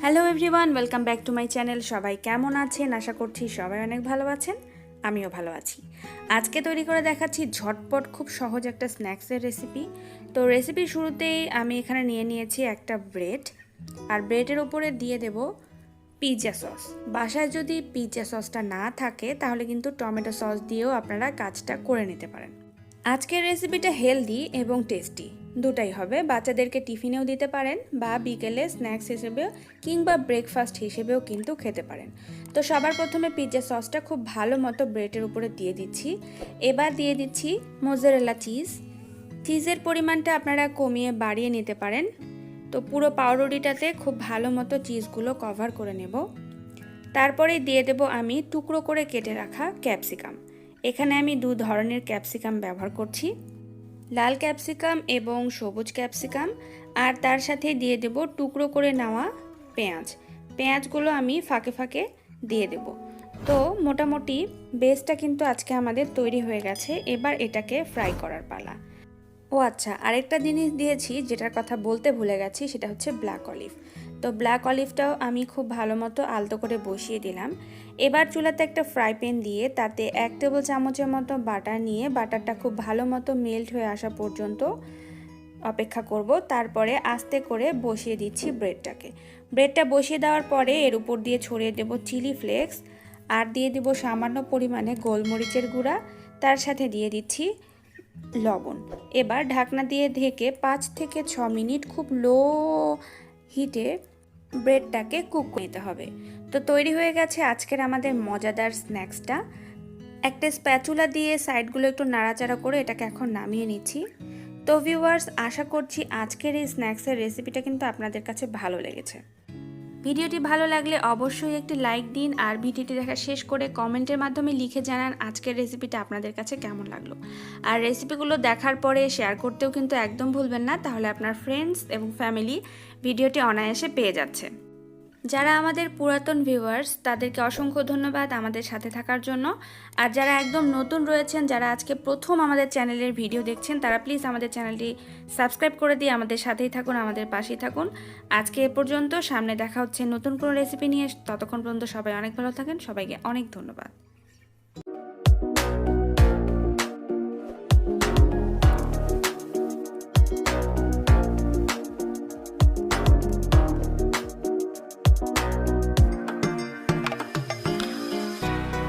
Hello everyone, welcome back to my channel. সবাই কেমন আছেন? আশা করছি সবাই অনেক ভালো আছেন। আমিও ভালো আছি। আজকে তৈরি করে দেখাচ্ছি ঝটপট খুব সহজ একটা স্ন্যাক্সের রেসিপি। তো রেসিপির শুরুতেই আমি এখানে নিয়েছি একটা ব্রেড, আর ব্রেডের ওপরে দিয়ে দেব পিৎজা সস। বাসায় যদি পিৎজা সসটা না থাকে তাহলে কিন্তু টমেটো সস দিয়েও আপনারা কাজটা করে নিতে পারেন। আজকের রেসিপিটা হেলদি এবং টেস্টি দুটাই হবে। বাচ্চাদেরকে টিফিনেও দিতে পারেন বা বিকেলে স্ন্যাক্স হিসেবেও কিংবা ব্রেকফাস্ট হিসেবেও কিন্তু খেতে পারেন। তো সবার প্রথমে পিৎজা সসটা খুব ভালো মতো ব্রেডের উপরে দিয়ে দিচ্ছি। এবার দিয়ে দিচ্ছি মোজারেলা চিজের পরিমাণটা আপনারা কমিয়ে বাড়িয়ে নিতে পারেন। তো পুরো পাউরুটিটাতে খুব ভালো মতো চিজগুলো কভার করে নেব। তারপরে দিয়ে দেব আমি টুকরো করে কেটে রাখা ক্যাপসিকাম। এখানে আমি দু ধরনের ক্যাপসিকাম ব্যবহার করছি, লাল ক্যাপসিকাম এবং সবুজ ক্যাপসিকাম। আর তার সাথে দিয়ে দেব টুকরো করে নেওয়া পেঁয়াজগুলো আমি ফাঁকে ফাঁকে দিয়ে দেব। তো মোটামুটি বেসটা কিন্তু আজকে আমাদের তৈরি হয়ে গেছে। এবার এটাকে ফ্রাই করার পালা। ও আচ্ছা, আরেকটা জিনিস দিয়েছি যেটার কথা বলতে ভুলে গেছি, সেটা হচ্ছে ব্ল্যাক অলিভ। তো ব্ল্যাক অলিভটাও আমি খুব ভালো মতো আলতো করে বসিয়ে দিলাম। এবার চুলাতে একটা ফ্রাই প্যান দিয়ে তাতে 1 টেবিল চামচের মতো বাটার নিয়ে বাটারটা খুব ভালো মতো মেল্ট হয়ে আসা পর্যন্ত অপেক্ষা করব। তারপরে আস্তে করে বসিয়ে দিচ্ছি ব্রেডটা বসিয়ে দেওয়ার পরে এর উপর দিয়ে ছড়িয়ে দেব চিলি ফ্লেক্স, আর দিয়ে দেব সামান্য পরিমাণে গোলমরিচের গুঁড়া, তার সাথে দিয়ে দিচ্ছি লবণ। এবার ঢাকনা দিয়ে ঢেকে 5 থেকে 6 মিনিট খুব লো হিটে ব্রেডটাকে কুক করতে হবে। তো তৈরি হয়ে গেছে আজকের আমাদের মজাদার স্ন্যাক্সটা। একটা স্প্যাচুলা দিয়ে সাইডগুলো একটু নাড়াচাড়া করে এটাকে এখন নামিয়ে নিচ্ছি। তো ভিউয়ার্স, আশা করছি আজকের এই স্ন্যাক্সের রেসিপিটা কিন্তু আপনাদের কাছে ভালো লেগেছে। ভিডিওটি ভালো লাগলে অবশ্যই একটি লাইক দিন, আর ভিডিওটি দেখা শেষ করে কমেন্টের মাধ্যমে লিখে জানান আজকের রেসিপিটা আপনাদের কাছে কেমন লাগলো। আর রেসিপিগুলো দেখার পরে শেয়ার করতেও কিন্তু একদম ভুলবেন না, তাহলে আপনার ফ্রেন্ডস এবং ফ্যামিলি ভিডিওটি অনায়াসে পেয়ে যাচ্ছে। যারা আমাদের পুরাতন ভিউয়ার্স তাদেরকে অসংখ্য ধন্যবাদ আমাদের সাথে থাকার জন্য। আর যারা একদম নতুন রয়েছেন, যারা আজকে প্রথম আমাদের চ্যানেলের ভিডিও দেখছেন, তারা প্লিজ আমাদের চ্যানেলটি সাবস্ক্রাইব করে দিয়ে আমাদের সাথেই থাকুন, আমাদের পাশেই থাকুন। আজকে এ পর্যন্ত, সামনে দেখা হচ্ছে নতুন কোনো রেসিপি নিয়ে। ততক্ষণ পর্যন্ত সবাই অনেক ভালো থাকেন। সবাইকে অনেক ধন্যবাদ।